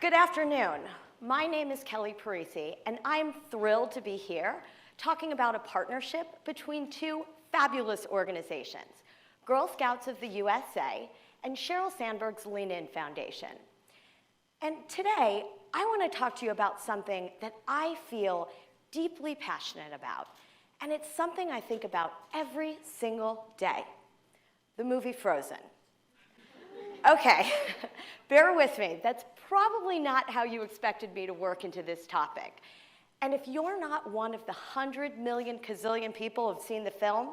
Good afternoon. My name is Kelly Parisi, and I'm thrilled to be here talking about a partnership between two fabulous organizations, Girl Scouts of the USA and Sheryl Sandberg's Lean In Foundation. And today, I want to talk to you about something that I feel deeply passionate about, and it's something I think about every single day, the movie Frozen. Okay, bear with me. That's probably not how you expected me to work into this topic. And if you're not one of the 100 million gazillion people who've seen the film,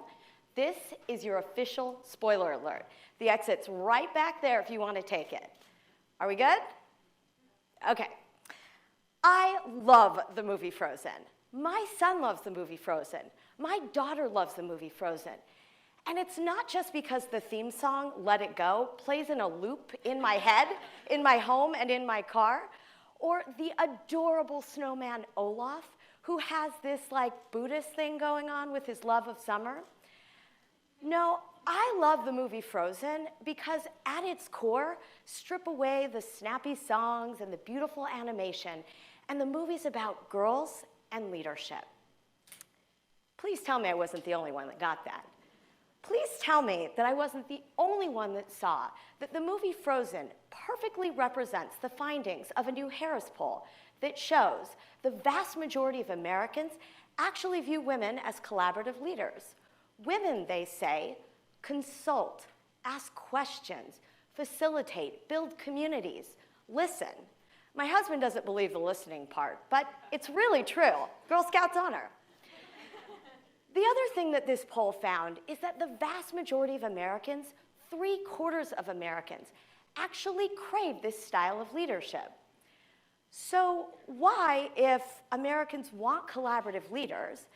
this is your official spoiler alert. The exit's right back there if you want to take it. Are we good? Okay. I love the movie Frozen. My son loves the movie Frozen. My daughter loves the movie Frozen. And it's not just because the theme song, Let It Go, plays in a loop in my head, in my home, and in my car, or the adorable snowman Olaf, who has this like Buddhist thing going on with his love of summer. No, I love the movie Frozen because at its core, strip away the snappy songs and the beautiful animation, and the movie's about girls and leadership. Please tell me I wasn't the only one that got that. Please tell me that I wasn't the only one that saw that the movie Frozen perfectly represents the findings of a new Harris poll that shows the vast majority of Americans actually view women as collaborative leaders. Women, they say, consult, ask questions, facilitate, build communities, listen. My husband doesn't believe the listening part, but it's really true. Girl Scouts honor. The other thing that this poll found is that the vast majority of Americans, 3/4 of Americans, actually crave this style of leadership. So why, if Americans want collaborative leaders,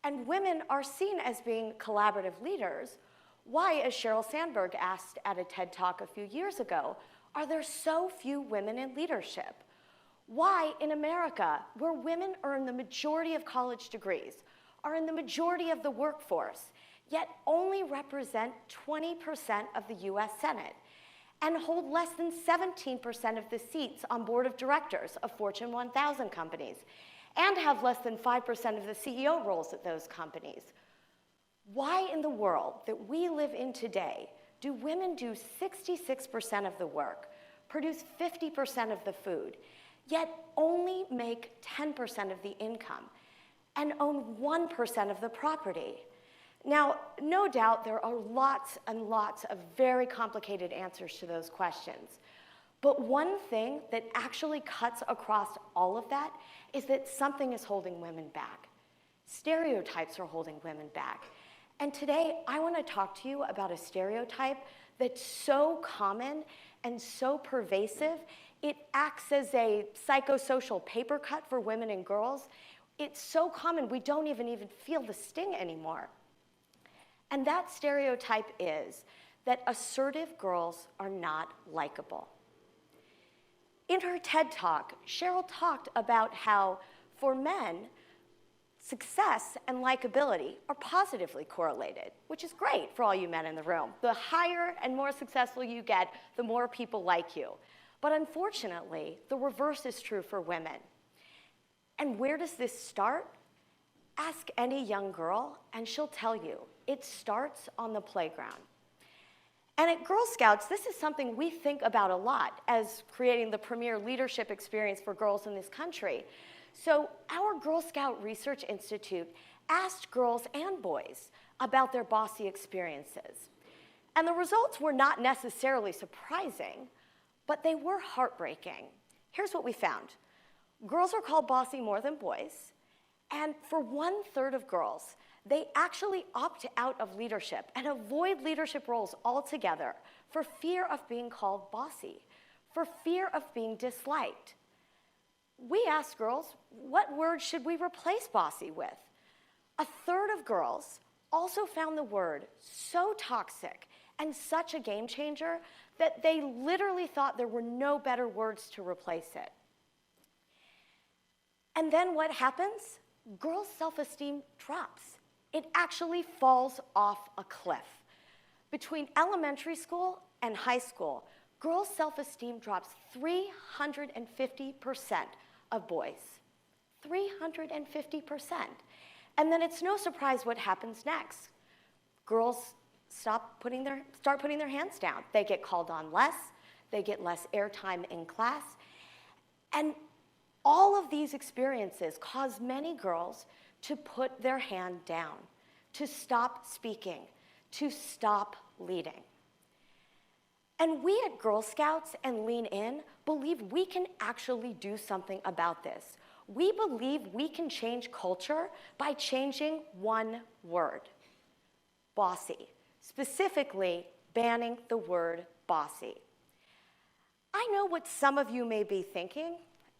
and women are seen as being collaborative leaders, why, as Sheryl Sandberg asked at a TED Talk a few years ago, are there so few women in leadership? Why, in America, where women earn the majority of college degrees, are in the majority of the workforce, yet only represent 20% of the US Senate and hold less than 17% of the seats on board of directors of Fortune 1000 companies and have less than 5% of the CEO roles at those companies. Why in the world that we live in today do women do 66% of the work, produce 50% of the food, yet only make 10% of the income, and own 1% of the property? Now, no doubt there are lots and lots of very complicated answers to those questions. But one thing that actually cuts across all of that is that something is holding women back. Stereotypes are holding women back. And today, I want to talk to you about a stereotype that's so common and so pervasive, it acts as a psychosocial paper cut for women and girls. It's so common, we don't even feel the sting anymore. And that stereotype is that assertive girls are not likable. In her TED Talk, Sheryl talked about how, for men, success and likability are positively correlated, which is great for all you men in the room. The higher and more successful you get, the more people like you. But unfortunately, the reverse is true for women. And where does this start? Ask any young girl, and she'll tell you. It starts on the playground. And at Girl Scouts, this is something we think about a lot as creating the premier leadership experience for girls in this country. So our Girl Scout Research Institute asked girls and boys about their bossy experiences. And the results were not necessarily surprising, but they were heartbreaking. Here's what we found. Girls are called bossy more than boys, and for 1/3 of girls, they actually opt out of leadership and avoid leadership roles altogether for fear of being called bossy, for fear of being disliked. We asked girls, what word should we replace bossy with? 1/3 of girls also found the word so toxic and such a game changer that they literally thought there were no better words to replace it. And then what happens? Girls' self-esteem drops. It actually falls off a cliff. Between elementary school and high school, girls' self-esteem drops 350% of boys. 350%. And then it's no surprise what happens next. Girls start putting their hands down. They get called on less. They get less airtime in class. And all of these experiences cause many girls to put their hand down, to stop speaking, to stop leading. And we at Girl Scouts and Lean In believe we can actually do something about this. We believe we can change culture by changing one word: bossy. Specifically, banning the word bossy. I know what some of you may be thinking.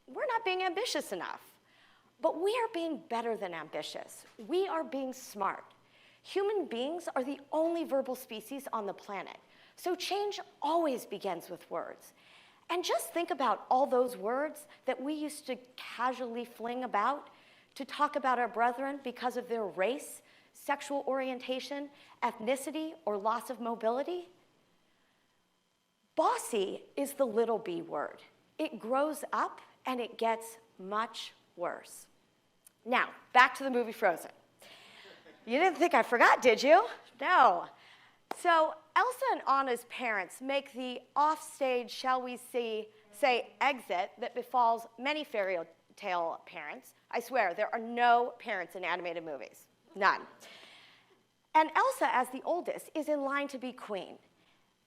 We're not being ambitious enough. But we are being better than ambitious. We are being smart. Human beings are the only verbal species on the planet. So change always begins with words. And just think about all those words that we used to casually fling about to talk about our brethren because of their race, sexual orientation, ethnicity, or loss of mobility. Bossy is the little b word. It grows up and it gets much worse. Now, back to the movie Frozen. You didn't think I forgot, did you? No. So Elsa and Anna's parents make the offstage, shall we say, exit that befalls many fairy tale parents. I swear, there are no parents in animated movies. None. And Elsa, as the oldest, is in line to be queen.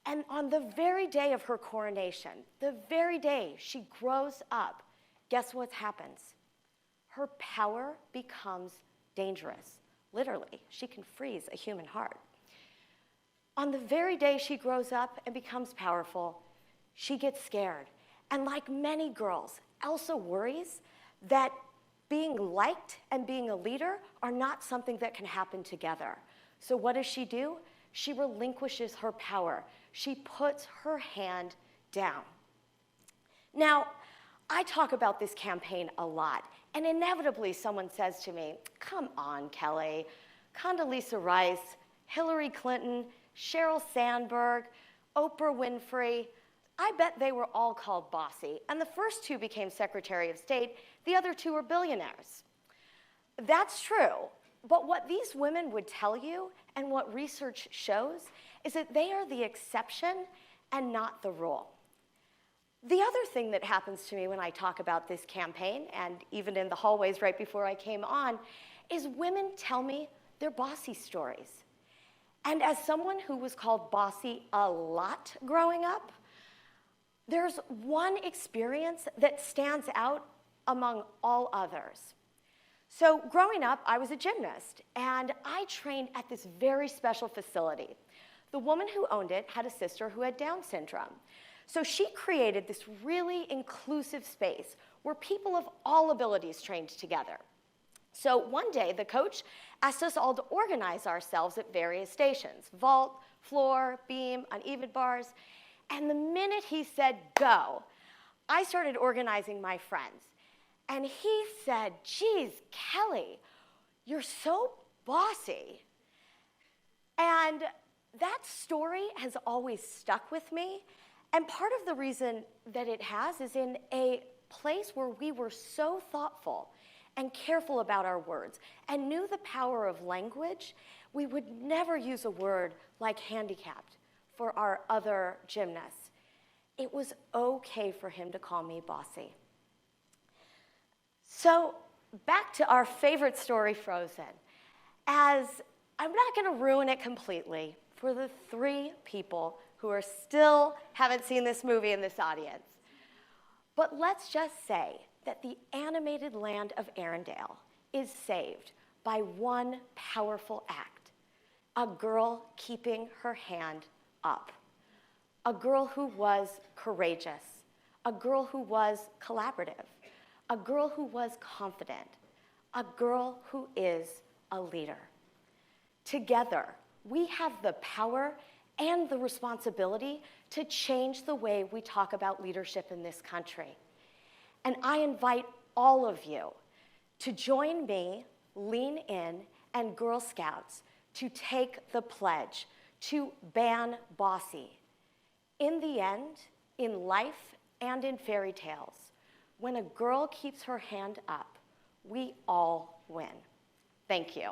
And on the very day of her coronation, the very day she grows up, guess what happens? Her power becomes dangerous. Literally, she can freeze a human heart. On the very day she grows up and becomes powerful, she gets scared. And like many girls, Elsa worries that being liked and being a leader are not something that can happen together. So what does she do? She relinquishes her power. She puts her hand down. Now, I talk about this campaign a lot, and inevitably someone says to me, come on, Kelly, Condoleezza Rice, Hillary Clinton, Sheryl Sandberg, Oprah Winfrey, I bet they were all called bossy, and the first two became Secretary of State, the other two were billionaires. That's true, but what these women would tell you, and what research shows, is that they are the exception and not the rule. The other thing that happens to me when I talk about this campaign, and even in the hallways right before I came on, is women tell me their bossy stories. And as someone who was called bossy a lot growing up, there's one experience that stands out among all others. So growing up, I was a gymnast, and I trained at this very special facility. The woman who owned it had a sister who had Down syndrome. So she created this really inclusive space where people of all abilities trained together. So one day, the coach asked us all to organize ourselves at various stations: vault, floor, beam, uneven bars. And the minute he said, go, I started organizing my friends. And he said, geez, Kelly, you're so bossy. And that story has always stuck with me. And part of the reason that it has is in a place where we were so thoughtful and careful about our words and knew the power of language, we would never use a word like handicapped for our other gymnasts. It was okay for him to call me bossy. So back to our favorite story, Frozen. As I'm not going to ruin it completely for the 3 people who are still haven't seen this movie in this audience, but let's just say that the animated land of Arendelle is saved by one powerful act: a girl keeping her hand up, a girl who was courageous, a girl who was collaborative, a girl who was confident, a girl who is a leader. Together, we have the power and the responsibility to change the way we talk about leadership in this country. And I invite all of you to join me, Lean In, and Girl Scouts to take the pledge to ban bossy. In the end, In life and in fairy tales, when a girl keeps her hand up, we all win. Thank you.